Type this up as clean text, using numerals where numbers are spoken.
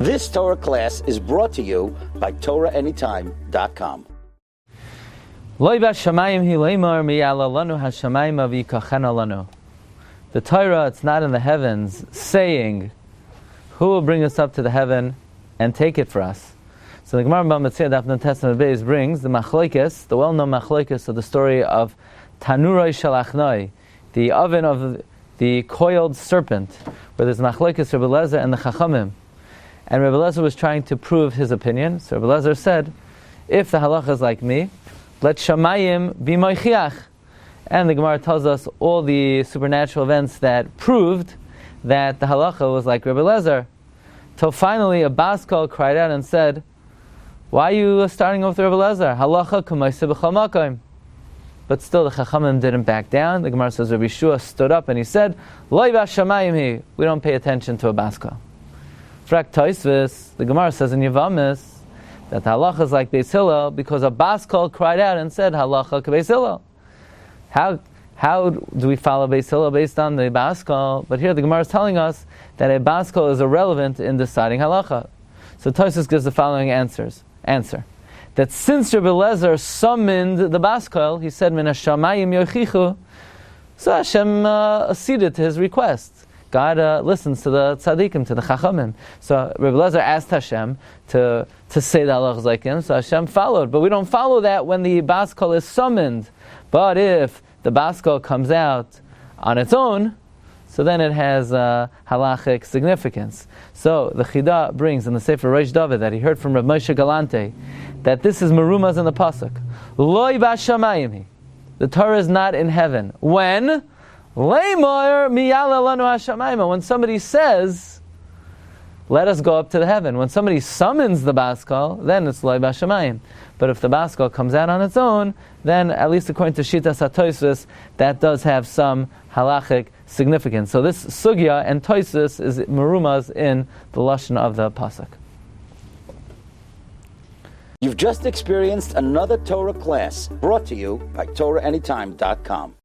This Torah class is brought to you by TorahAnytime.com. The Torah, it's not in the heavens, saying, who will bring us up to the heaven and take it for us? So the Gemara B'Metzia Daf Nun Testament Beis brings the machlokes, the well-known machlokes of the story of Tanuroi Shalachnoi, the oven of the coiled serpent, where there's machlokes Rabbi Lezer and the Chachamim. And Rabbi Lezer was trying to prove his opinion. So Rabbi Lezer said, if the halacha is like me, let Shamayim be moichiach. And the Gemara tells us all the supernatural events that proved that the halacha was like Rabbi Lezer. Till finally a Baskal cried out and said, why are you starting off with Rabbi Lezer? Halacha k'maisa b'chol makom. But still the Chachamim didn't back down. The Gemara says Rabbi Shua stood up and he said, Loi b'shamayim hi. We don't pay attention to a Baskal. Frak Tosfos, the Gemara says in Yavamis that the halacha is like Beis Hillel because a Baskal cried out and said halacha k'Beis Hillel. How do we follow Beis Hillel based on the Baskal? But here the Gemara is telling us that a Baskal is irrelevant in deciding halacha. So Tosfos gives the following answer: that since Rabbi Lezer summoned the Baskal, he said Min hashamayim yochichu, so Hashem acceded to his request. God listens to the tzaddikim, to the chachamim. So Rabbi Lezer asked Hashem to say the halachas like him, so Hashem followed. But we don't follow that when the Baskal is summoned. But if the Baskal comes out on its own, so then it has halachic significance. So the Chida brings in the Sefer Reish David that he heard from Rav Moshe Galante that this is merumas in the Pasuk. Loi b'shamayim hi. The Torah is not in heaven. When? Leimor miyala lanu hashamayim. When somebody says, let us go up to the heaven. When somebody summons the Baskal, then it's Loi b'shamayim. But if the Baskal comes out on its own, then at least according to Shitas HaTosfos, that does have some halachic significance. So this sugya and Tosfos is merumas in the lashon of the Pasuk. You've just experienced another Torah class brought to you by TorahAnytime.com.